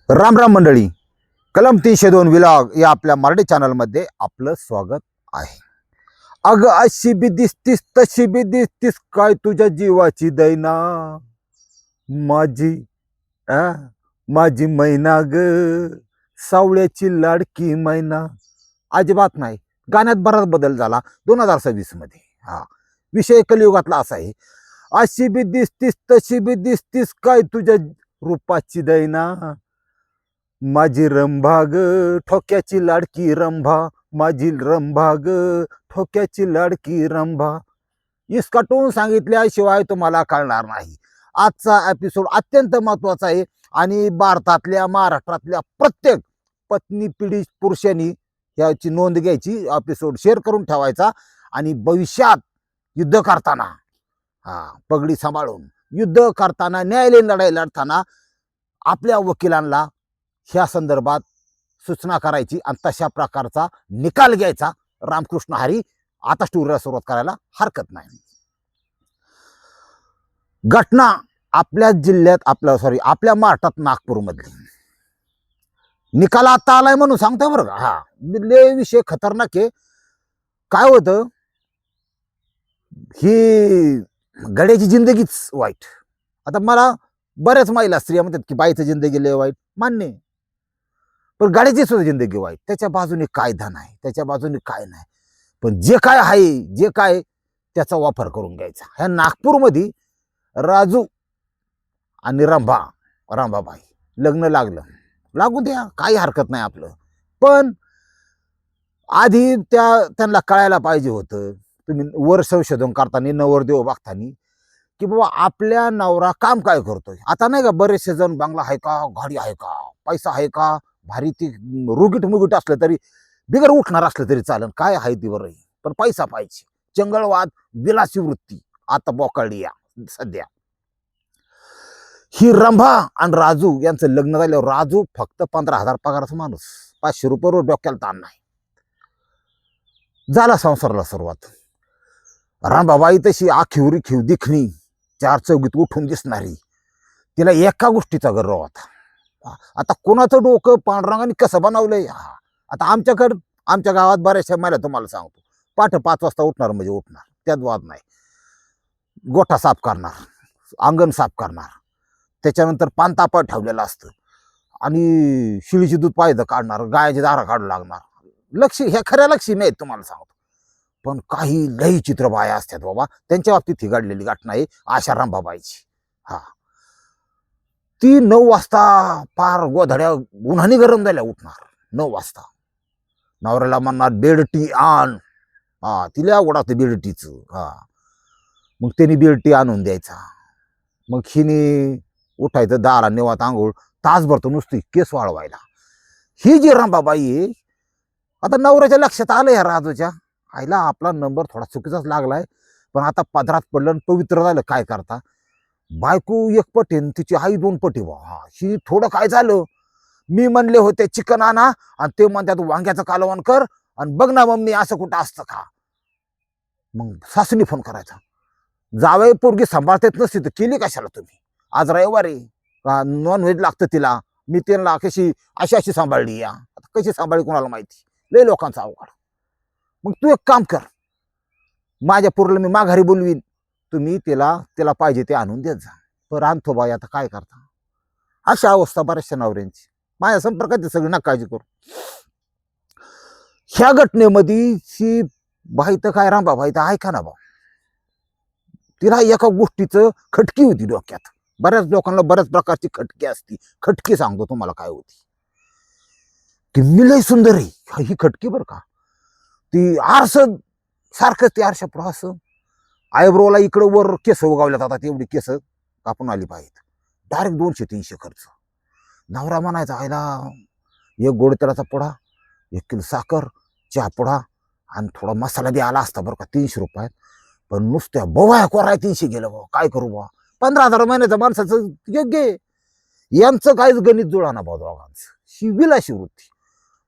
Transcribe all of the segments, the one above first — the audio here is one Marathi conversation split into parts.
राम राम मंडळी. कलम 302 विलॉग या आपल्या मराठी चॅनलमध्ये आपलं स्वागत आहे. अग अशी बी दिसतीस तशी बी दिसतीस, काय तुझ्या जीवाची दैना माझी आ माझी मैना ग, सावळ्याची लाडकी मैना. अजिबात नाही, गाण्यात बराच बदल झाला 2026 मध्ये. हा विषय कलियुगातला असा आहे. अशी बी दिसतीस तशी बी दिसतीस, काय तुझ्या रूपाची दैना माझी रंभा ग, ठोक्याची लाडकी रंभा, माझी रंभा ग, ठोक्याची लाडकी रंभा. इसकटून सांगितल्याशिवाय तुम्हाला कळणार नाही. आजचा एपिसोड अत्यंत महत्वाचा आहे आणि भारतातल्या महाराष्ट्रातल्या प्रत्येक पत्नी पिढी पुरुषांनी याची नोंद घ्यायची, एपिसोड शेअर करून ठेवायचा आणि भविष्यात युद्ध करताना पगडी सांभाळून युद्ध करताना, न्यायालयीन लढाई लढताना आपल्या वकिलांना ह्या संदर्भात सूचना करायची आणि तशा प्रकारचा निकाल घ्यायचा. रामकृष्ण हरी. आता स्टोरीला सुरुवात करायला हरकत नाही. घटना आपल्या जिल्ह्यात, आपल्या महाराष्ट्रात नागपूरमधली. निकाल आता आलाय म्हणून सांगतोय बरं का. हा विषय खतरनाक आहे. काय होतं, ही गड्याची जिंदगीच वाईट. आता मला बऱ्याच महिला स्त्रिया म्हणतात की बाईचं जिंदगी लय वाईट, मान्य आहे. पण गाडीची सुद्धा जिंदगी वाईट. त्याच्या बाजूने कायदा नाही, त्याच्या बाजूने काय नाही. पण जे काय आहे, जे काय त्याचा वापर करून घ्यायचा. ह्या नागपूरमध्ये राजू आणि रंभाबाई लग्न लागलं, लागू द्या, काही हरकत नाही आपलं. पण आधी त्यांना कळायला पाहिजे होतं, तुम्ही वर संशोधन करताना, नवरदेव बघताना, की बाबा आपल्या नवरा काम काय करतोय. आता नाही का बरेचसे जण बंगला आहे का, गाडी आहे का, पैसा आहे का, भारी ती रुगीट मुगीट असलं तरी, बिगर उठणार असलं तरी चालेल, काय आहे ती बरं, पण पैसा पाहिजे. चंगळवाद, विलासी वृत्ती आता बोकाळली या सध्या. ही रंभा आणि राजू यांचं लग्न झाल्यावर राजू फक्त 15,000 पगाराचा माणूस, 500 रुपये डोक्याला ताण नाही. झाला संसाराला सुरुवात. रंभाबाई तशी आखीवरी खीव दिखणी, 4 चौघीत उठून दिसणारी, तिला एका गोष्टीचा गर्व होता. आता कोणाचं डोकं पांडुरंगाने कसं बनवलंय. आता आमच्या गावात बऱ्याचशा महिला, तुम्हाला सांगतो, पाठ 5 वाजता उठणार म्हणजे उठणार, त्यात वाद नाही. गोठा साफ करणार, अंगण साफ करणार, त्याच्यानंतर पानतापा ठेवलेलं असतं आणि शिळीची दूध पायदं काढणार, गायाची दारा काढू लागणार. ह्या खऱ्या लक्ष्मी आहेत तुम्हाला सांगतो. पण काही लई चित्र बाया असतात बाबा, त्यांच्या बाबतीत ही घडलेली घटना आहे आशा रंभाबाईची. ती 9 वाजता पार गोधड्या उन्हाने गरम झाल्या उठणार. 9 वाजता नवऱ्याला म्हणणार बेड टी आण. तिला आवड असते बेड टीच. मग त्यांनी बेड टी आणून द्यायचा. मग हिने उठायचं, दारा निवात आंघोळ, तासभर तर नुसती केस वाळवायला. ही जी रंभाबाई आहे, आता नवऱ्याच्या लक्षात आलं या राजूच्या, आईला आपला नंबर थोडा चुकीचाच लागलाय, पण आता पदरात पडलं, पवित्र झालं, काय करता. बायको 1 पटी, तिची आई 2 पटी. ही थोडं काय झालं, मी म्हणले होते चिकन आणा आणि ते म्हणतात वांग्याचं कालवण कर, आणि बघ ना मम्मी असं कुठं असतं का. मग सासूनी फोन करायचा, जावई पोरगी सांभाळतेच नसती तर केली कशाला तुम्ही. आज रविवारी नॉनव्हेज लागतं तिला, मी त्यांना अशी सांभाळली. आता कशी सांभाळली कोणाला माहिती, लय लोकांचा अवघड. मग तू एक काम कर, माझ्या पोरीला मी माघारी बोलवीन, तुम्ही तिला पाहिजे ते आणून देत जा. तर आणतो बाई, आता काय करता. अशा अवस्था बऱ्याचशा नवऱ्यांची. माझ्या संपर्कात सगळी ना काळजी करू. ह्या घटनेमध्ये बाई तर काय, रंभाबाई तर ऐका ना भाऊ, तिला एका गोष्टीचं खटकी होती डोक्यात. बऱ्याच लोकांना बऱ्याच प्रकारची खटकी असती. खटकी सांगतो तुम्हाला काय होती. ती मी लय सुंदर आहे ही खटकी बरं का. ती आरसं सारखंच, ते आरशापुढं असं आयब्रोला इकडं वर केस उगावल्यात, आता तेवढी केस कापून आली पाहिजेत. डायरेक्ट 200-300 खर्च. नवरा म्हणायचा, आयला 1 गोड तेलाचा पुडा, 1 किलो साखर, चहा पुडा आणि थोडा मसाला बी आला असता बरं का 300 रुपयात. पण नुसत्या बवाया कोराय 300 गेलं बाबा, काय करू बा. 15,000 महिन्याचं माणसाचं योग्य आहे. यांचं काहीच गणित जुळाना बा दोघांचं. ही विलाशी वृत्ती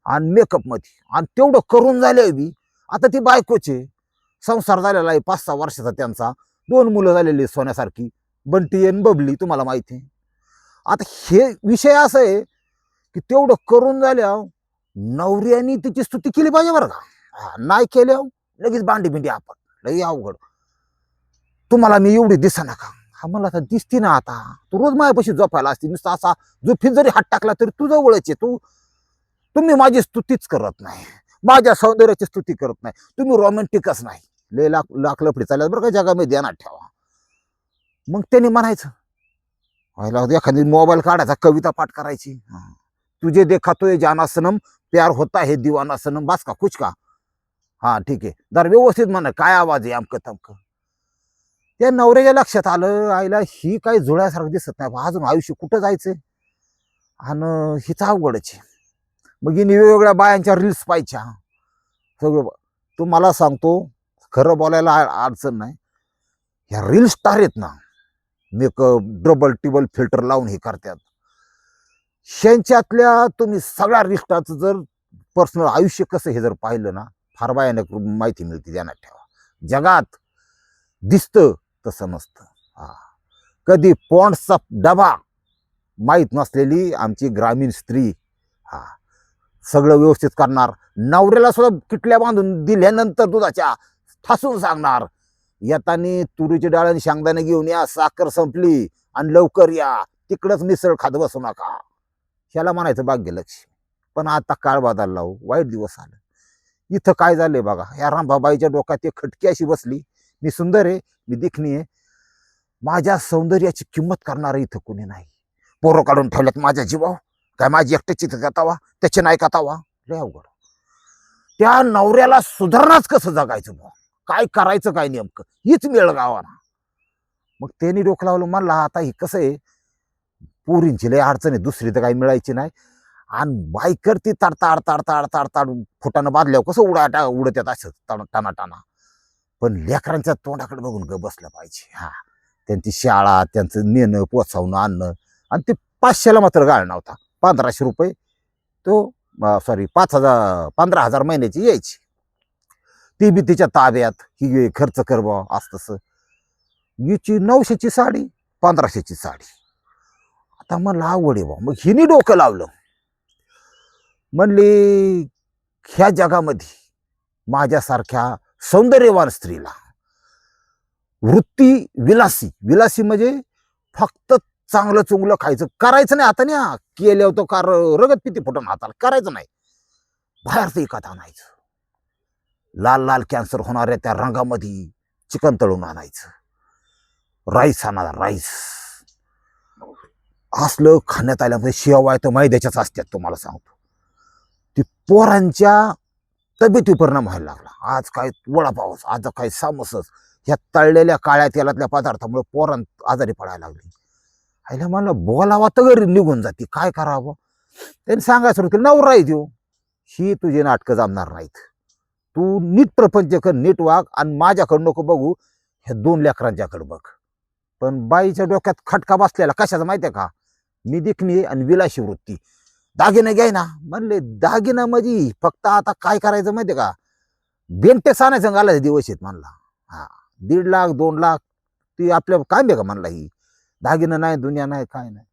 आणि मेकअप मध्ये, आणि तेवढं करून झाले बी. आता ती बायकोचे संसार झालेला आहे 5-6 वर्षाचा त्यांचा, 2 मुलं झालेली सोन्यासारखी, बंटी आणि बबली, तुम्हाला माहिती आहे. आता हे विषय असं आहे, की तेवढं करून झाल्या नवऱ्यानी तिची स्तुती केली पाहिजे बरं का. नाही केल्या लगेच भांडी बिंडी आपण लई अवघड. तुम्हाला मी एवढी दिसा नका. हा मला आता दिसती ना आता. तू रोज माझ्यापाशी झोपायला असते नुसता असा झोपीत जरी हात टाकला तरी तू जवळच आहे. तुम्ही माझी स्तुतीच करत नाही, माझ्या सौंदर्याची स्तुती करत नाही, तुम्ही रोमॅन्टिकच नाही. लय लाख लफडी चालल्यात बरं का जगामध्ये, ध्यानात ठेवा. मग त्यांनी म्हणायचं व्हायला एखादी मोबाईल काढायचा कविता पाठ करायची. तुझे देखा तो ये जाना सनम, प्यार होता है दीवाना सनम, बस का कुछ का. हा ठीक आहे, जर व्यवस्थित म्हणा काय आवाज आहे अमकं तमकं. त्या नवऱ्याच्या लक्षात आलं आईला ही काही जुळ्यासारखं दिसत नाही, अजून आयुष्य कुठं जायचंय आणि हिचा अवघडच आहे. मग हिने वेगवेगळ्या बायांच्या रील्स पाहायच्या सगळं. तो मला सांगतो खरं बोलायला अडचण नाही, ह्या रील स्टार आहेत ना, मेकअप डबल टिबल फिल्टर लावून हे करतात. शेंच्यातल्या तुम्ही सगळ्या रील स्टारचं जर पर्सनल आयुष्य कसं हे जर पाहिलं ना, फार भयानक माहिती मिळते. ध्यानात ठेवा, जगात दिसतं तसं नसतं. कधी पॉन्ड्सचा डबा माहीत नसलेली आमची ग्रामीण स्त्री सगळं व्यवस्थित करणार. नवऱ्याला सुद्धा किटल्या बांधून दिल्यानंतर दुधाच्या ठासून सांगणार, येतानी तुरीची डाळ आणि शेंगदाणे घेऊन या, साखर संपली आणि लवकर या, तिकडंच मिसळ खात बसू नका. ह्याला म्हणायचं भाग्यलक्ष्मी. पण आता काळ बदलला हो, वाईट दिवस आलं. इथं काय झालंय बघा, या रामबाबाईच्या डोक्यात एक खटकी अशी बसली, मी सुंदर आहे, मी देखणी आहे, माझ्या सौंदर्याची किंमत करणार इथं कोणी नाही. पोरं काढून ठेवल्यात माझ्या जीवावर, काय माझी एकट्याची जातावा त्याचे नाही कातावा. लय अवघड. त्या नवऱ्याला सुधारणाच कसं जगायचं बा, काय करायचं काय नेमकं हीच मेळ गावाना. मग त्यांनी डोकं लावलं, म्हणला आता ही कसं आहे, पोरींची लय अडचण आहे, दुसरी तर काही मिळायची नाही. आणि बायकर ती ताडताड ताडताड ताडताड फुटानं बांधल्यावर कसं उडत येत असं टाना टाना. पण लेकरांच्या तोंडाकडे बघून ग बसलं पाहिजे. त्यांची शाळा, त्यांचं नेणं पोचावणं आणणं. आणि ते 500ला मात्र गाळ नव्हता, 1500 रुपये तो सॉरी 15,000 महिन्याची यायची. ती बी तिच्या ताब्यात, ही खर्च कर बा असं तसं. हिची 900ची साडी, 1500ची साडी. आता म्हणलं आवड आहे बा. मग हिने डोकं लावलं, म्हणली ह्या जगामध्ये माझ्यासारख्या सौंदर्यवान स्त्रीला, वृत्ती विलासी, विलासी म्हणजे फक्त चांगलं चुंगलं खायचं, करायचं नाही. आता नाही केल्यावर तो कार रगत पिती फुटून हाताला करायचं नाही, बाहेरचं एखाद आणायचं, लाल लाल कॅन्सर होणाऱ्या त्या रंगामध्ये चिकन तळून आणायचं, राईस आणायचा, राईस असलं खाण्यात आल्यामध्ये शेवाय तर मैद्याच्याच असतात. तुम्हाला सांगतो, ती पोरांच्या तब्येतीवर परिणाम व्हायला लागला. आज काय वडापावस, आज काय सामोसच, ह्या तळलेल्या काळ्या तेलातल्या पदार्थामुळे पोरां आजारी पडायला लागली. आईला मला बोलावा तर घरी निघून जाते, काय करावं. त्यांनी सांगायचं सुरू केलं, नवरा आहे देऊ, ही तुझी नाटकं जमणार नाहीत, तू नीट प्रपंच कर, नीट वाग, आणि माझ्याकडं नको बघू, ह्या 2 लेकरांच्याकडे बघ. पण बाईच्या डोक्यात खटका बसलेला कशाचा माहितीये का, मी देखणी आणि विलाशी वृत्ती, दागिने घ्याय ना. म्हणले दागिना म्हणजे फक्त आता काय करायचं माहितीये का, बेंटेक्स आणायचं घालायचं दिवस आहेत म्हणला. 1.5 लाख 2 लाख ती आपल्या काय बे का म्हणला, ही दागिनं नाही, दुनिया नाही, काय नाही.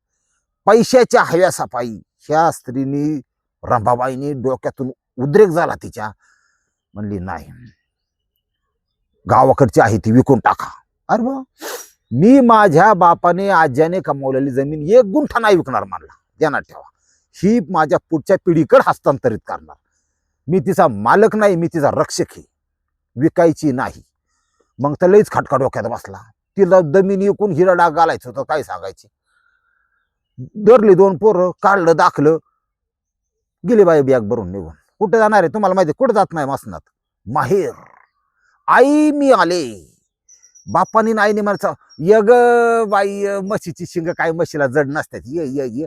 पैशाच्या हव्यासापायी ह्या स्त्रीनी, रंभाबाईनी डोक्यातून उद्रेक झाला तिच्या. म्हणली नाही, गावाकडची आहे ती विकून टाका. अरे बा, मी माझ्या बापाने आज्याने कमावलेली जमीन 1 गुंठा नाही विकणार म्हणला. ध्यानात ठेवा, ही माझ्या पुढच्या पिढीकडे हस्तांतरित करणार. मी तिचा मालक नाही, मी तिचा रक्षक आहे, विकायची नाही. मग तर लईच खटका डोक्यात बसला. तिला जमीन विकून हिरा डाग घालायचं होतं, काय सांगायचे. धरली 2 पोरं, काढलं दाखलं, गेली बाई बॅग भरून निघून. कुठे जाणार आहे तुम्हाला माहिती, कुठं जात नाही मसनात, माहेर. आई मी आले. बापानी आईने म्हणायचं, य ग बाई म्हशीची शिंग काय म्हशीला जड नसतात, ये ये ये.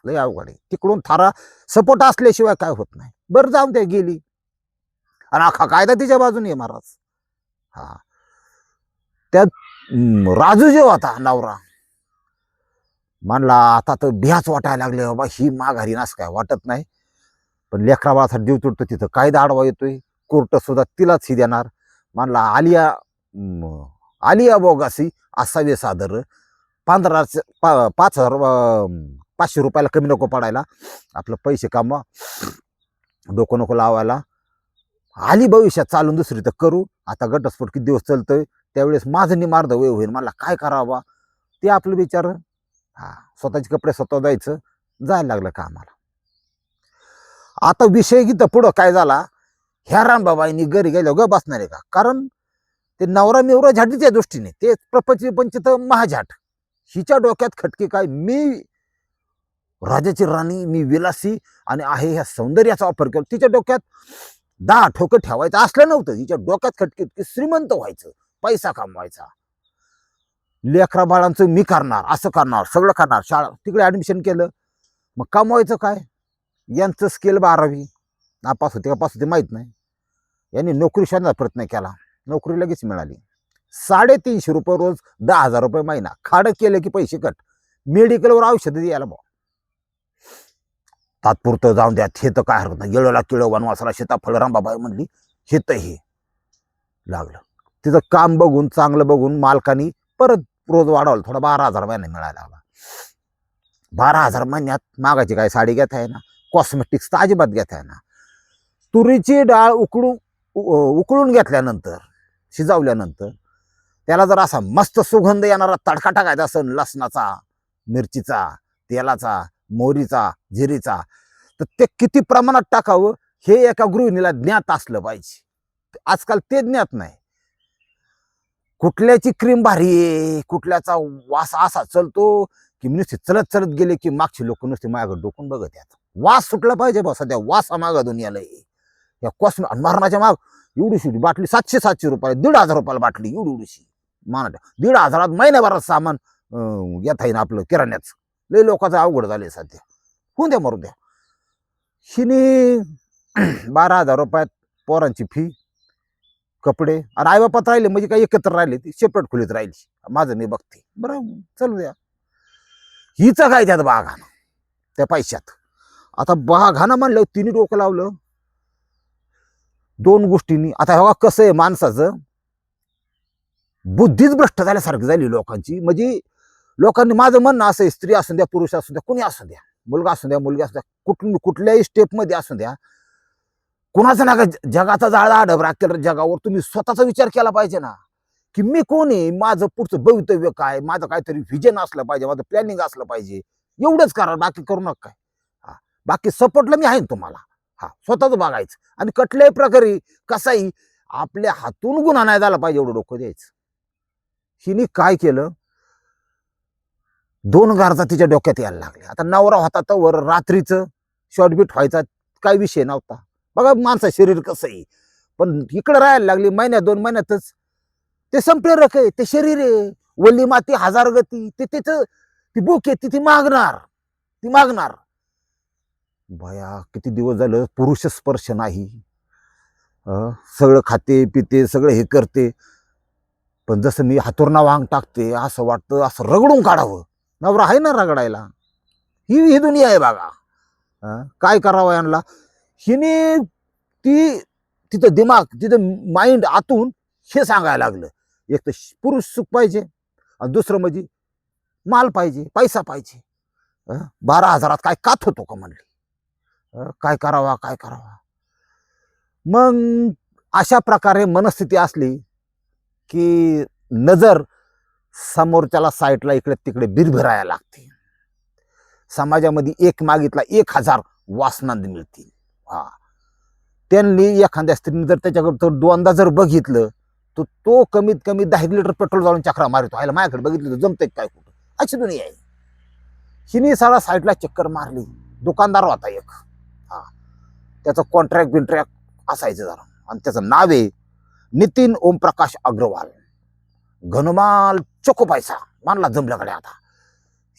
लय अवघड आहे. तिकडून थारा सपोर्ट असल्याशिवाय काय होत नाही. बरं जाऊन त्या गेली, आणि अख्खा कायदा तिच्या बाजूने महाराज. त्यात राजू जे होता नवरा, म्हणला आता तर भ्याच वाटायला लागले बाबा, ही माघारी नास काय वाटत नाही. पण लेकरा बाळाचा जीव तुटतो तिथं कायदा आडवा येतोय, कोर्ट सुद्धा तिलाच ही देणार. म्हणला आलिया बोगासी असावे सादर, 5,000 500 रुपयाला कमी नको पडायला, आपलं पैसे कमवा, डोकं नको लावायला. आली भविष्यात चालून दुसरी तर करू. आता घटस्फोट किती दिवस चालतोय, त्यावेळेस माझं निमार्द वय होईल, मला काय करावा ते आपलं विचार. हा, स्वतःचे कपडे स्वतः जायचं, जायला लागलं कामाला. आता विषय की पुढं काय झाला, ह्या रामबाबाईंनी घरी गेलो ग बसणार आहे का, कारण ते नवरा मिवरा झाटीच्या दृष्टीने ते प्रपंच महाझाट. हिच्या डोक्यात खटके काय, मी राजाची राणी, मी विलासी आणि आहे ह्या सौंदर्याचा वापर केला. तिच्या डोक्यात 10 ठोकं ठेवायचं असलं नव्हतं. हिच्या डोक्यात खटके की श्रीमंत व्हायचं, पैसा कमवायचा, लेकरा बाळांचं मी करणार, असं करणार, सगळं करणार. शाळा तिकडे ऍडमिशन केलं, मग कमवायचं काय. यांचं स्केल 12वी नापास होते का पास होते माहीत नाही. यांनी नोकरी शोधण्याचा प्रयत्न केला, नोकरी लगेच मिळाली. 350 रुपये रोज, 10,000 रुपये महिना. खाडं केलं की पैसे कट. मेडिकलवर औषधं द्यायला भाऊ, तात्पुरतं जाऊन द्या, हे तर काय हरकत नाही. गेळला किळ वनवासाला सीताफळ, रामबाबाई म्हणली हे तर हे लागलं. तिचं काम बघून, चांगलं बघून मालकानी परत रोज वाढवलं, थोडा 12,000 महिना मिळायला लागला. 12,000 महिन्यात मागायची काय साडी घेत आहे ना, कॉस्मेटिक्स तर अजिबात घेत आहे ना. तुरीची डाळ उकळून घेतल्यानंतर, शिजवल्यानंतर त्याला जर असा मस्त सुगंध येणारा तडका टाकायचा असेल, लसणाचा, मिरचीचा, तेलाचा, मोहरीचा, जिरीचा, तर ते किती प्रमाणात टाकावं हे एका गृहिणीला ज्ञात असलं पाहिजे. आजकाल ते ज्ञात नाही. कुठल्याची क्रीम भारी आहे, कुठल्याचा वास असा चलतो की नुसते चलत चलत गेले की मागची लोक नुसते माझ्याकडे डोकून बघत आहेत. वास सुटला पाहिजे बा, सध्या वासा मागा दुनियाला. या कॉस्मेटिक मारणाच्या माग एवढीशी बाटली 700 रुपये, 1,500 रुपयाला बाटली एवढीशी मान. 1,500 महिन्याभरात सामान घेता येईन आपलं किराण्याचं. लय लोकांचं अवघड झाले सध्या. होऊन द्या मरू द्या. हिने 12,000 रुपयात पोरांची फी, कपडे, आणि आईबापात राहिले म्हणजे काही एकत्र राहिले, ती सेपरेट खोलीत राहिली. माझं मी बघते, बरं चलू द्या. हिचं काय त्यात बागानं त्या पैशात. आता बागानं म्हणलं तिने डोकं लावलं 2 गोष्टींनी. आता बघा कसं आहे, माणसाचं बुद्धीच भ्रष्ट झाल्यासारखी झाली लोकांची. म्हणजे लोकांनी, माझं म्हणणं असं आहे, स्त्री असू द्या, पुरुष असू द्या, कुणी असू द्या, मुलगा असू द्या, मुलगी असू द्या, कुठल्याही स्टेपमध्ये असू द्या, कुणाचा ना जगाचा जाळा डबरा केला जगावर, तुम्ही स्वतःचा विचार केला पाहिजे ना, की मी कोण आहे, माझं पुढचं भवितव्य काय, माझं काहीतरी व्हिजन असलं पाहिजे, माझं प्लॅनिंग असलं पाहिजे. एवढंच करा, बाकी करू नका काय. हा, बाकी सपोर्टला मी आहे तुम्हाला. हा, स्वतःच बघायचं, आणि कुठल्याही प्रकारे कसाही आपल्या हातून गुन्हा नाही झाला पाहिजे, एवढं डोकं द्यायचं. हिने काय केलं, 2 गरजा तिच्या डोक्यात यायला लागल्या. आता नवरा होता तर रात्रीचं शॉर्टबीट व्हायचा काय विषय नव्हता. बघा माणसा शरीर कसं आहे, पण इकडे राहायला लागली. महिन्यात 2 महिन्यातच ते संप्रेरक आहे, ते शरीर आहे. वल्ली माती 1000 गती, ते तिचं ती बुक आहे, ती मागणार. बया किती दिवस झालं पुरुष स्पर्श नाही. सगळं खाते पिते, सगळं हे करते, पण जसं मी हातोरणा वांग टाकते असं वाटतं असं रगडून काढावं. नवरा आहे ना रगडायला. ही दुनिया आहे बघा. काय करावं यांना. हिने तिचं दिमाग, तिचं माइंड आतून हे सांगायला लागलं, एक तर पुरुष सुख पाहिजे, आणि दुसरं म्हणजे माल पाहिजे, पैसा पाहिजे. 12,000 काय कात होतो का म्हणली. काय करावा. मग अशा प्रकारे मनस्थिती असली की नजर समोरच्याला साईडला इकडे तिकडे बिरभिरायला लागते. समाजामध्ये एक मागितला 1,000 वासनांद मिळतील. हा, त्यांनी एखाद्या स्त्रीने जर त्याच्याकडे 2दा जर बघितलं, तर तो कमीत कमी 10 लिटर पेट्रोल जाऊन चक्रा मारतो. व्हायला माझ्याकडे बघितलं तर जमतंय काय कुठं, अशी दुनिया आहे. हिने सारा साईडला चक्कर मारली. दुकानदार होता एक, हा, त्याचं कॉन्ट्रॅक्ट असायचं जरा, आणि त्याचं नाव आहे नितीन ओमप्रकाश अग्रवाल. घनमाल चोको पैसा मानला जमल्याकडे. आता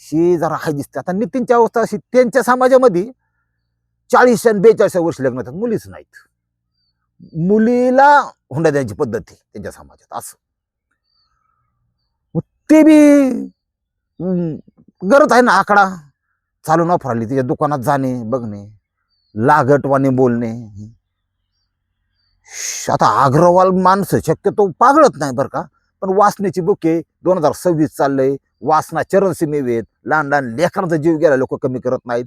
ही जरा हाय दिसते. आता नितीनची अवस्था अशी, त्यांच्या समाजामध्ये 40 आणि 42 वर्ष लग्न होतात, मुलीच नाहीत. मुलीला हुंडा द्यायची पद्धत आहे त्यांच्या समाजात. असं ते बी गरज आहे ना. आकडा चालू न फराली, तिच्या दुकानात जाणे, बघणे, लागटवाने बोलणे. आता अग्रवाल माणसं शक्यतो पागळत नाही बरं का, पण वासनेची बुके 2026 चाललंय, वासना चरणसीमे आहेत, लहान लहान लेकरांचा जीव गेला लोक कमी करत नाहीत.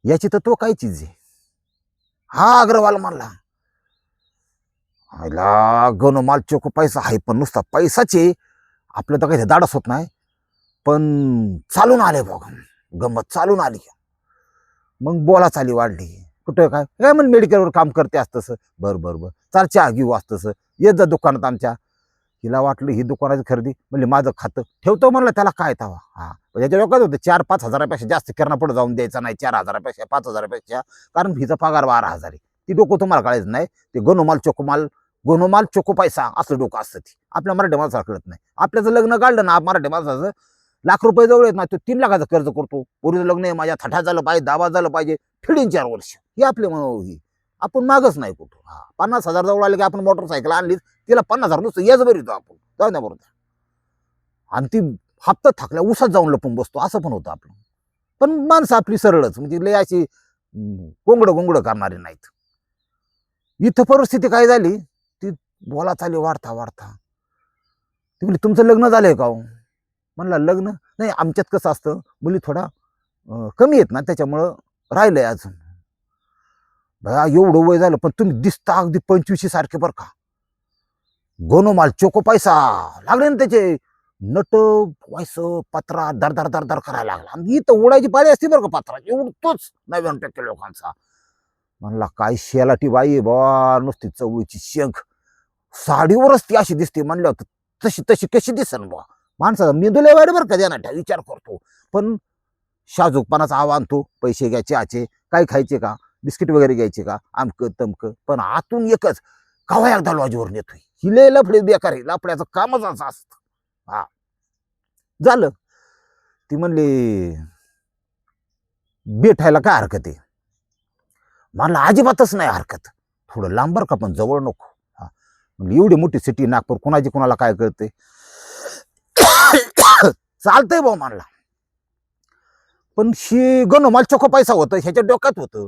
याची तर तो काय चीज आहे. हा अग्रवाल म्हणला आयला गणमाल चोको पैसा आहे, पण नुसता पैसाचे आपलं तर काही धाडस होत नाही. पण चालून आले बघ, गंमत चालून आली. मग बोला चाली वाढली. कुठं काय काय म्हण मेडिकलवर काम करते असतंस. बर चाल चहा घेऊ असतंस, येत जा दुकानात आमच्या. हिला वाटलं ही दुकानाची खरेदी म्हणजे माझं खातं ठेवतो म्हणलं, त्याला काय तवा. हा त्याच्या डोक्यात होतं 4-5 हजारापेक्षा जास्त किराणा पुढे जाऊन द्यायचा नाही, 4 हजारापेक्षा 5 हजारापेक्षा, कारण हिचा पगार 12 हजार आहे. ती डोकं तुम्हाला कळायचं नाही. ते गोनोमाल चोको पैसा असं डोकं असतं. ती आपल्या मराठी माणसाला कळत नाही. आपल्याचं लग्न काढलं ना मराठी माणसाचं, ₹1,00,000 जवळ येत नाही, तो 3 लाखाचं कर्ज करतो. पोरीचं लग्न आहे माझ्या थठा झालं पाहिजे, दाबा झालं पाहिजे, फिडीन 4 वर्ष. ही आपली मनोही. आपण मागच नाही कुठं. 50,000 जवळ आले की आपण मोटरसायकल आणली, तिला 50,000 नुसतं येच बरी येतो आपण, जाऊ द्या बरोबर. आणि ती हप्ता थकल्या उसात जाऊन लपून बसतो, असं पण होतं आपलं. पण माणसं आपली सरळच, म्हणजे लय अशी गोंगडं करणारी नाहीत. इथं परिस्थिती काय झाली, ती बोला चाली वाढता. ती म्हणजे तुमचं लग्न झालंय का हो? म्हणला लग्न नाही, आमच्यात कसं असतं मुली थोडा कमी आहेत ना, त्याच्यामुळं राहिलंय अजून. भया एवढं वय झालं पण तुम्ही दिसता अगदी 25 सारखे बरं का. गोनोमाल चोको पैसा लागले ना त्याचे. नट व्हायचं, पत्रा दर करायला लागला. आणि इथं उडायची पाळी असते बरं का पत्राची, उडतोच 99% लोकांचा. म्हणला काय शेलाटी बाई बा, नुसती चवळीची शेंग, साडीवरच ती अशी दिसते. म्हणलं होतं तशी कशी दिसन बा. माणसाचा मेंदूला वाईट बरं का देणार, विचार करतो. पण शाजूकपणाचा आव्हान तो, पैसे घ्यायचे आचे, काय खायचे का, बिस्किट वगैरे घ्यायचे का, आमकं तमकं. पण आतून एकच, कवा एकदा लॉजवर नेतोय. हिले लफडे बेकार आहे, लफड्याचं कामच असं असतं. हा झालं. ती म्हणली भेटायला काय हरकत आहे. मला अजिबातच नाही हरकत, थोडं लांब बरं का, पण जवळ नको. हा म्हणजे एवढी मोठी सिटी नागपूर, कोणाची कोणाला काय कळते. चालतंय भाऊ म्हणला. पण ही गणमाल चोखो पैसा होतं, ह्याच्या डोक्यात होतं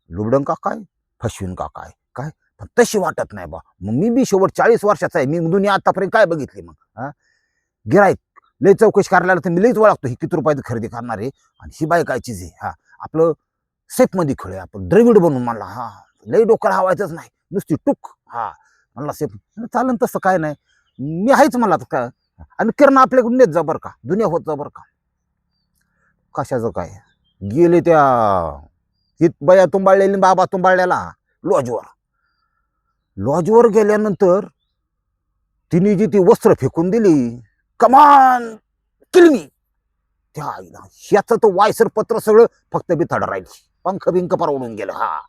लुबडं का काय, फसवीन का काय काय. पण तशी वाटत नाही बा. मग मी शेवट 40 वर्षाचा आहे, मी दुनिया आतापर्यंत काय बघितली. मग हा गिराईक लय चौकशी करायला तर मी लईच ओळखतो, ही किती रुपयाची खरेदी करणार आहे आणि ही बाय काय चीज आहे. हा आपलं सेफ मध्ये खेळ आपण द्रविड बनून म्हणला. हा लय डोक्याला हवायचंच नाही, नुसती टूक. हा म्हणला सेफ चालन, तसं काय नाही, मी आहेच मला का. आणि किरणा आपल्याकडून नेत जा बरं का, दुनिया होत जा बरं का. कशाचं काय गेले त्या हित बया तुंबाळलेली, बाबा तुंबाळल्याला लॉजवर गेल्यानंतर तिने जी ती वस्त्र फेकून दिली, कमान किलमी त्या आईला. ह्याचं तर वायसर पत्र सगळं फक्त बिथाड राहिली, पंख बिंक परवडून गेलं. हा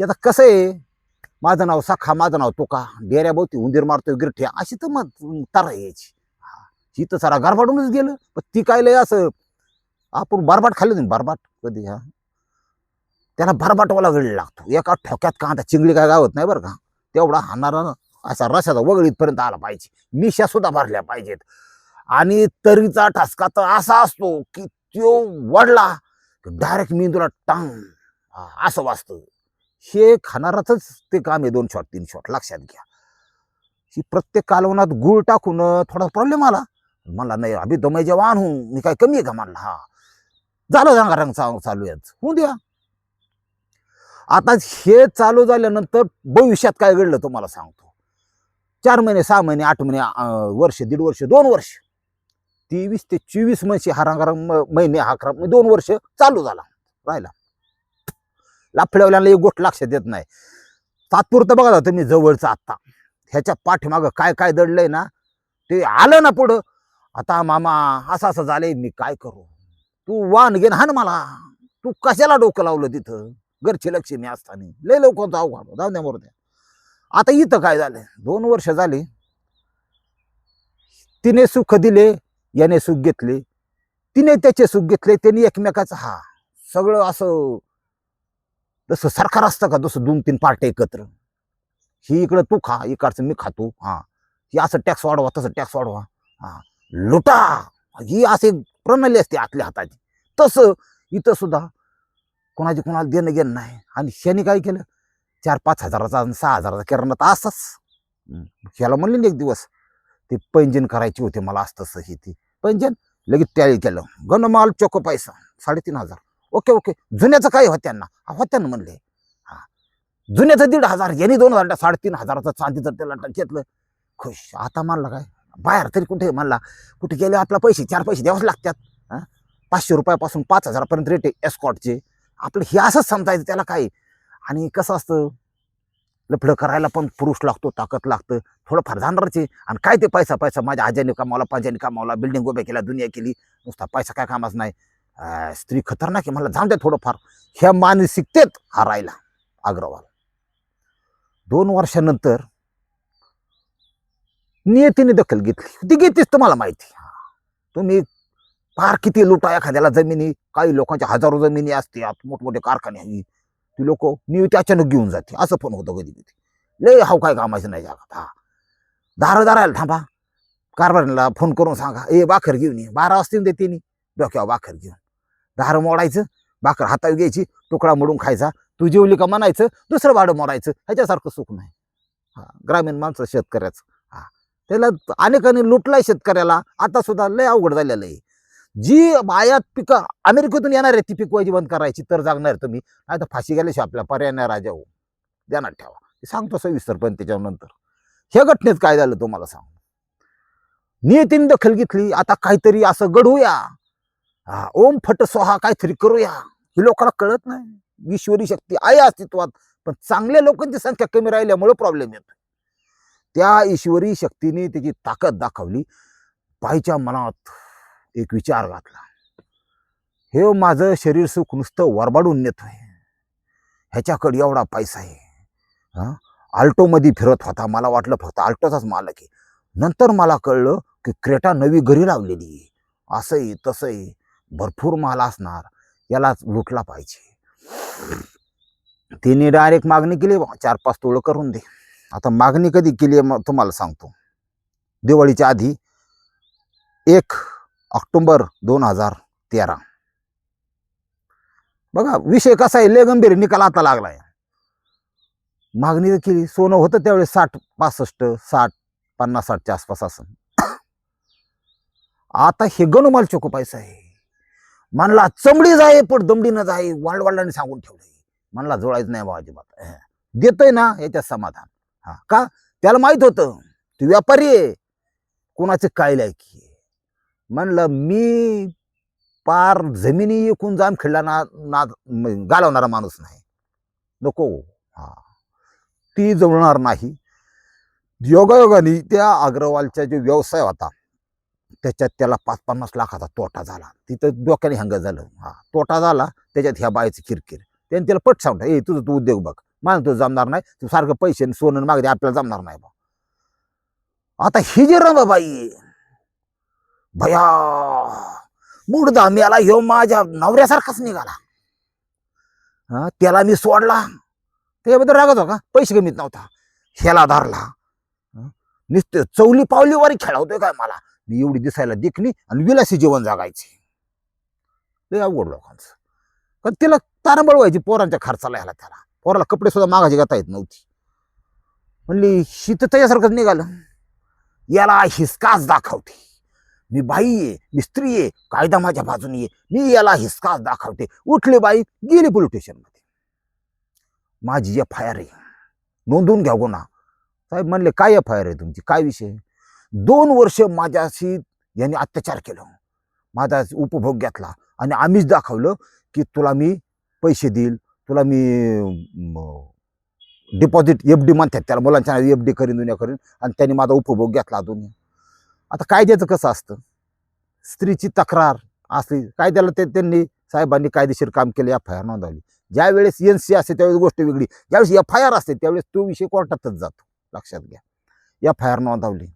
हे आता कसं आहे, माझं नाव साखा, माझं नाव तुका, डेऱ्या भोवती उंदीर मारतोय गिरठ्या, अशी तर मग तारा यायची. ही तर सारा गारबाडूनच गेलं. पण ती काय लय असं, आपण बारबाट खाल्ली नाही बारबाट कधी. हा त्याला बारबाटवाला वेळ लागतो. एका ठोक्यात कांदा चिंगळी काय गावत नाही बरं का. तेवढा हाणारा असा रसाचा वगळीतपर्यंत आला पाहिजे, मिशा सुद्धा भरल्या पाहिजेत. आणि तरीचा ठसका तर असा असतो की तो वडला डायरेक्ट मेंदूला टांग असं वाचतं. हे खाणाराच ते काम आहे. 2 शॉट 3 शॉट लक्षात घ्या. ही प्रत्येक कालवनात गुळ टाकून थोडा प्रॉब्लेम आला. म्हणला नाही अभि तो मैं जवान हूं, मी काय कमी आहे का म्हणला. हा झालं रंग चालू आहे, होऊ द्या. आता हे चालू झाल्यानंतर भविष्यात काय घडलं तुम्हाला सांगतो. 4 महिने 6 महिने 8 महिने वर्ष 1.5 वर्ष 2 वर्ष 23 ते 24 महिने हा महिने हा 2 वर्ष चालू झाला राहिला. लाफड्यावाल्याला एक गोष्ट लक्षात येत नाही. तात्पुरतं बघा तुम्ही जवळचं आत्ता, ह्याच्या पाठीमागं काय काय दडलंय ना, ते आलं ना पुढं. आता मामा असं झालंय, मी काय करू. तू वाहन घेन हा ना मला, तू कशाला डोकं लावलं तिथं, घरची लक्ष्मी असताना लय लोक जाऊ द्या मोरद्या. आता इथं काय झालं, 2 वर्ष झाली. तिने सुख दिले, याने सुख घेतले, तिने त्याचे सुख घेतले, त्यांनी एकमेकाचं. हा सगळं असं जसं सरकार असतं का, जसं 2-3 पार्ट्या एकत्र. ही इकडं तू खा, इकडचं मी खातो. हा ही असं टॅक्स वाढवा, तसं टॅक्स वाढवा. हा लुटा, ही अशी प्रणाली असते आतल्या हाताची. तसं इथं सुद्धा कोणाची कोणाला देणं घेणं नाही. आणि ह्याने काय केलं, 4-5 हजाराचा आणि 6 हजाराचा किराणा तर असाच. ह्याला म्हणले एक दिवस ते पैंजण करायची होते मला असतं ही ती. पंजन लगेच टॅली केलं. गणमाल चोको पैसा 3,500. Okay okay. जुन्याचं काय होत्यांना होत्यानं म्हणले. हा जुन्याचं 1,500, यांनी 2,000, 3,500चं चांदीचं त्याला घेतलं. खुश. आता म्हणला काय बाहेर तरी कुठे म्हणला कुठे गेले आपला पैसे 4 पैसे द्यावंच लागतात. 500 रुपयापासून 5,000पर्यंत रेट आहे एस्कॉटचे. आपलं हे असंच समजायचं त्याला काय. आणि कसं असतं लफडं करायला पण पुरुष लागतो, ताकद लागतं, थोडंफार जाणारच आहे. आणि काय ते पैसा पैसा माझ्या आज्याने कमावला, पाज्याने कमावला, बिल्डिंग उभ्या केल्या, दुनिया केली, नुसता पैसा काय कामाच नाही. स्त्री खतरनाक आहे, मला जाऊन द्या थोडंफार. ह्या मानसिकतेत हा राहिला अग्रवाल. 2 वर्षानंतर नियतीने दखल घेतली. ती घेतलीच तुम्हाला माहिती. तुम्ही फार किती लुटा एखाद्याला जमिनी, काही लोकांच्या हजारो जमिनी असतात, मोठमोठे कारखाने, ती लोक नियती अचानक घेऊन जाते. असं पण होतं कधी कधी. लय हाव काय कामाचं नाही जगात. दाराला थांबा, कारभारीला फोन करून सांगा बाखर घेऊन ये. 12 वाजता देते नी डोक्यावर बाखर घेऊन. दार मोडायचं, बाखर हातावर घ्यायची, तुकडा मोडून खायचा. तू जेवली का म्हणायचं, दुसरं भाडं मोडायचं. ह्याच्यासारखं सुख नाही. ग्रामीण माणसं शेतकऱ्याचं. त्याला अनेकांनी लुटलाय शेतकऱ्याला. आता सुद्धा लय अवघड झालेलं आहे. जी आयात पिकं अमेरिकेतून येणार आहे ती पिकवायची बंद करायची तर जागणार तुम्ही. नाही तर फाशी गेल्याशिवाय आपल्या पर्याय नाही राजा हो. ध्यानात ठेवा. सांगतो सविस्तर पण त्याच्यानंतर. हे घटनेत काय झालं तुम्हाला सांग. नियतीने दखल घेतली. आता काहीतरी असं घडूया, ओम फट सोहा काहीतरी करूया. ही लोकांना कळत नाही. ईश्वरी शक्ती आहे अस्तित्वात, पण चांगल्या लोकांची संख्या कमी राहिल्यामुळे प्रॉब्लेम येतो. त्या ईश्वरी शक्तीने त्याची ताकद दाखवली. बाईच्या मनात एक विचार घातला, हे माझं शरीर सुख नुसतं वरबाडून नेतोय, ह्याच्याकडे एवढा पैसा आहे. आल्टो मध्ये फिरत होता, मला वाटलं फक्त आल्टोचाच मालक आहे. नंतर मला कळलं की क्रेटा नवी घरी लावलेली आहे. असंही तसंही भरपूर माल असणार, याला लुटला पाहिजे. तिने डायरेक्ट मागणी केली, 4-5 तोळं करून दे. आता मागणी कधी केली आहे तुम्हाला सांगतो. दिवाळीच्या आधी 1 ऑक्टोबर 2013. बघा विषय कसा आहे, लय गंभीर निकाल आता लागलाय. मागणी केली. सोनं होतं त्यावेळेस 60-65, 50-60च्या आसपास असं. आता हे गणुमाल चोको पैसा आहे. म्हणला चमडी जाय पण दमडी न जाय, वालवालाने सांगून ठेवलंय. म्हणला जोडायचं नाही बा अजिबात. देतोय ना याच्यात समाधान. का त्याला माहित होतं तू व्यापारी आहे, कोणाचे काय लायकी आहे. म्हणलं मी पार जमिनी एकूण जाम खेळला ना घालवणारा माणूस नाही. नको. ती जमणार नाही. योगायोगाने त्या अग्रवालचा जो व्यवसाय होता त्याच्यात त्याला 5-50 लाखाचा तोटा झाला. तिथं डोक्याने हंग झालं. तोटा झाला. त्याच्यात ह्या बायची किरकिर. त्याने त्याला पट सांगता, तुझं तू उद्योग बघ, मला तुझं जमणार नाही, तू सारखं पैसे सोनं मागते, आपल्याला जमणार नाही बा. आता ही जे रमाबाई भया मुडदा मेला, ह्यो माझ्या नवऱ्यासारखाच निघाला. त्याला मी सोडला, त्याबद्दल रागत हो का, पैसे कमीत नव्हता. ह्याला धरला, नुसतं चौली पावली वारी खेळवतोय काय मला. मी एवढी दिसायला देखणी आणि विलासी जीवन जगायचे. लय अवघड लोकांचं. पण तिला तारंबळ व्हायची पोरांच्या खर्चाला. ह्याला त्याला पोराला कपडे सुद्धा मागायची गाता येत नव्हती. म्हणली शीत त्याच्यासारखंच निघालं. याला हिसकाच दाखवते, मी बाई आहे, मी स्त्री आहे, कायदा माझ्या बाजूने आहे, मी याला हिसकाच दाखवते. उठली बाई, गेली पोलीस स्टेशनमध्ये. माझी FIR आहे, नोंदवून घ्या गुन्हा. साहेब म्हणले काय FIR आहे तुमची, काय विषय. 2 वर्ष माझ्याशी यांनी अत्याचार केलं, माझा उपभोग घेतला आणि आम्हीच दाखवलं की तुला मी पैसे देईल, तुला मी डिपॉझिट FD म्हणतात त्याला, मुलांच्या FD करीन, दुनिया करीन, आणि त्यांनी माझा उपभोग घेतला दुनिया. आता कायद्याचं कसं असतं, स्त्रीची तक्रार असली कायद्याला त्यांनी साहेबांनी कायदेशीर काम केले, FIR नोंदवली. ज्या वेळेस NC असते त्यावेळेस गोष्ट वेगळी, ज्यावेळेस FIR असते त्यावेळेस तो विषय कोर्टातच जातो. लक्षात घ्या. FIR नोंदवली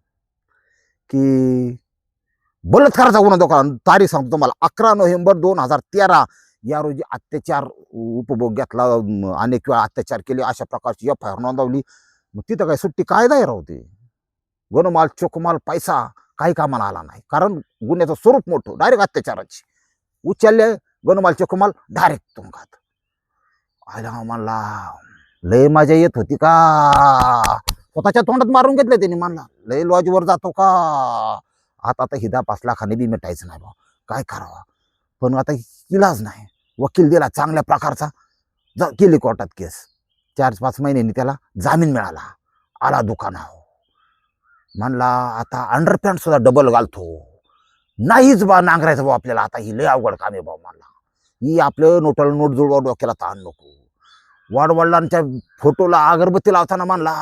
की बलात्काराचा गुन्हा दाखल. तारीख सांगतो तुम्हाला, 11 नोव्हेंबर 2013 या रोजी अत्याचार उपभोग घेतला, अनेक वेळा अत्याचार केले, अशा प्रकारची FIR नोंदवली. मग तिथं काय सुट्टी कायदा राहते. गणमाल चोकमाल पैसा काही कामाला आला नाही, कारण गुन्ह्याचं स्वरूप मोठं, डायरेक्ट अत्याचाराची. उचलले गणमाल चोकमाल, डायरेक्ट तुरुंगात. आयला म्हणला लय मजा येत होती का, स्वतःच्या तोंडात मारून घेतलं त्यांनी. म्हणला लय लॉजवर जातो का, आता ही 10-5 लाखाने बी मिटायचं नाही बा, काय करावं. पण आता इलाज नाही. वकील दिला चांगल्या प्रकारचा, केली कोर्टात केस. 4-5 महिन्यांनी त्याला जामीन मिळाला. आला दुकानावर, म्हणला आता अंडरपॅन्ट सुद्धा डबल घालतो. नाहीच बा नांगरायचं बा आपल्याला, आता ही लय अवघड काम आहे बा मला. ही आपलं नोटाला नोट जुळवा, डोक्याला ताण नको. वाडवडिलांच्या फोटोला अगरबत्ती लावताना म्हणला,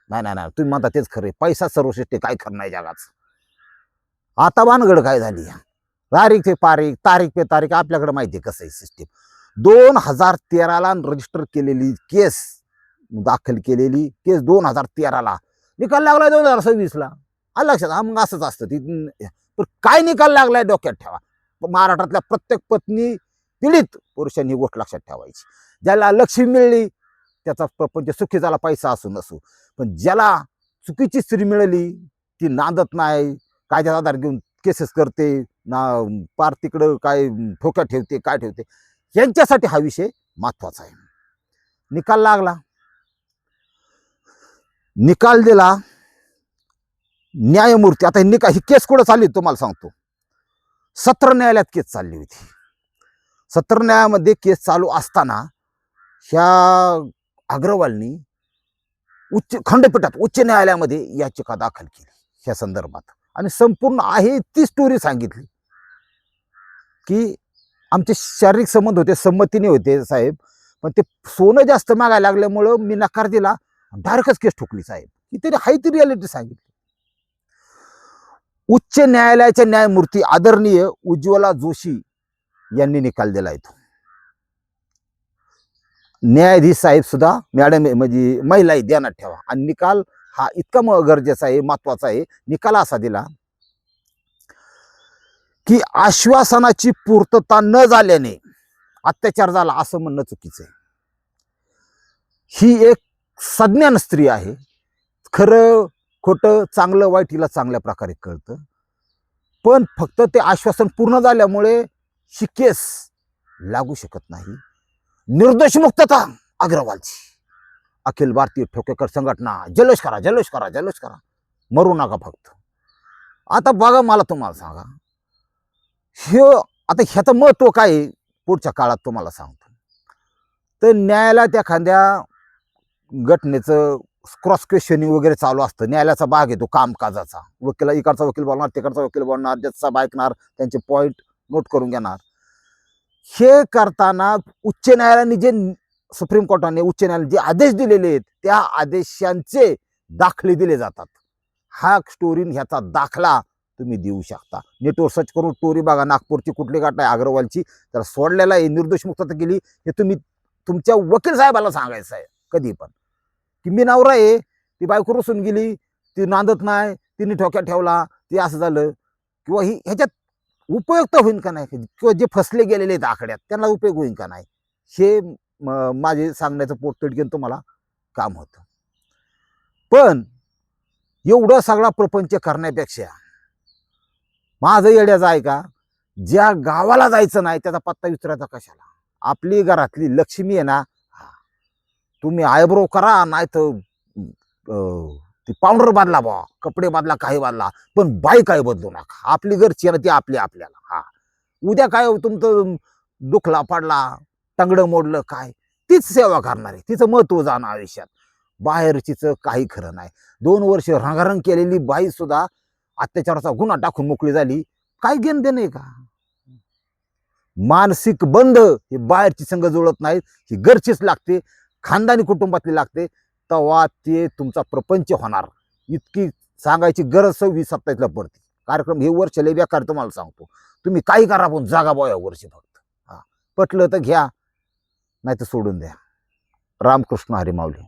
नाही नाही नाही, तुम्ही म्हणता तेच खरे, पैसा सर्वश्रेष्ठ, काय खरं नाही जगाचं. आता भानगड काय झाली, तारीख पे तारीख आपल्याकडे माहिती आहे कसं आहे सिस्टीम. 2013ला रजिस्टर केलेली केस, दाखल केलेली केस 2013ला, निकाल लागलाय 2026ला. आलं लक्षात. हा मग असंच असतं ती. काय निकाल लागलाय डोक्यात ठेवा. महाराष्ट्रातल्या प्रत्येक पत्नी पीडित पुरुषांनी ही गोष्ट लक्षात ठेवायची. ज्याला लक्ष्मी मिळली त्याचा प्रपंच सुखी झाला, पैसा असू नसू. पण ज्याला चुकीची स्त्री मिळाली ती नांदत नाही, कायद्याचा आधार घेऊन केसेस करते ना, पार तिकडं काय ठोक्या ठेवते, काय ठेवते, यांच्यासाठी हा विषय महत्वाचा आहे. निकाल लागला, निकाल दिला न्यायमूर्ती. आता ही केस कुठं चालली तुम्हाला सांगतो. सत्र न्यायालयात केस चालली होती. सत्र न्यायालयामध्ये केस चालू असताना ह्या अग्रवालनी खंडपीठात, उच्च न्यायालयामध्ये याचिका दाखल केली ह्या संदर्भात, आणि संपूर्ण आहे ती स्टोरी सांगितली की आमचे शारीरिक संबंध होते, संमतीने होते साहेब, पण ते सोनं जास्त मागायला लागल्यामुळं मी नकार दिला, डायरेक्टच केस ठोकली साहेब. ही तरी हाय ती रियालिटी सांगितली. उच्च न्यायालयाच्या न्यायमूर्ती आदरणीय उज्ज्वला जोशी यांनी निकाल दिला येतो. न्यायाधीश साहेब सुद्धा मॅडम म्हणजे महिला ध्यानात ठेवा. आणि निकाल हा इतका गरजेचा आहे, महत्वाचा आहे. निकाल असा दिला की आश्वासनाची पूर्तता न झाल्याने अत्याचार झाला असं म्हणणं चुकीचं आहे. ही एक सज्ञान स्त्री आहे. खरं खोटं, चांगलं वाईट हिला चांगल्या प्रकारे कळतं. पण फक्त ते आश्वासन पूर्ण झाल्यामुळे ही केस लागू शकत नाही. निर्दोष मुक्तता अग्रवालची. अखिल भारतीय ठोकेकर संघटना जल्लोष करा, जल्लोष करा, जल्लोष करा, मरू नका फक्त. आता बघा, मला तुम्हाला सांगा, हे आता ह्याचं महत्व काय आहे पुढच्या काळात तुम्हाला सांगतो. तर न्यायालयात एखाद्या घटनेचं क्रॉस क्वेश्चनिंग वगैरे चालू असतं. न्यायालयाचा भाग आहे तो कामकाजाचा. वकील, इकडचा वकील बोलणार, तिकडचा वकील बोलणार, जजचा ऐकणार, त्यांचे पॉईंट नोट करून घेणार. हे करताना उच्च न्यायालयाने जे, सुप्रीम कोर्टाने, उच्च न्यायालयाने जे आदेश दिलेले आहेत त्या आदेशांचे दाखले दिले जातात. हा स्टोरी ह्याचा दाखला तुम्ही देऊ शकता. नेटवर सर्च करून स्टोरी बघा. नागपूरची कुठली घटना आहे अग्रवालची, तर सोडलेला आहे, निर्दोष मुक्तता केली, हे तुम्ही तुमच्या वकील साहेबाला सांगायचं आहे कधी पण, की मी नवरा आहे, ती बायको रुसून गेली, ती नांदत नाही, तिने ठोक्यात ठेवला, ते असं झालं, किंवा ही ह्याच्यात उपयुक्त होईल का नाही, किंवा जे फसले गेलेले आहेत आकड्यात त्यांना उपयोग होईल का नाही, हे माझे सांगण्याचं पोटतिडकीन तुम्हाला काम होतं. पण एवढं सगळा प्रपंच करण्यापेक्षा माझं येड्याचं आहे का, ज्या गावाला जायचं नाही त्याचा पत्ता विचारायचा कशाला. आपली घरातली लक्ष्मी आहे ना, तुम्ही आयब्रो करा, नाही तर ती पावडर बदला बा, कपडे बदला, काही बदला, पण बाई काय बदलू नका. आपली घरची आहे ना ती आपली आपल्याला. हा, उद्या काय तुमचं दुखला पडला, टंगडं मोडलं, काय तीच सेवा करणार आहे, तिचं महत्व जाणं आयुष्यात. बाहेरचीच काही खरं नाही. 2 वर्ष रंगारंग केलेली बाई सुद्धा अत्याचाराचा गुन्हा टाकून मोकळी झाली. काय घेणं देणं आहे का. मानसिक बंध हे बाहेरची संघ जुळत नाहीत, ही घरचीच लागते, खानदानी कुटुंबातली लागते, तेव्हा ते तुमचा प्रपंच होणार. इतकी सांगायची गरज 26-27ला पडते. कार्यक्रम हे वर्ष लय बेकार, तुम्हाला सांगतो. तुम्ही काही करा पण जागा बॉया वर्षी फक्त. हा, पटलं तर घ्या, नाही तर सोडून द्या. रामकृष्ण हरी माऊली.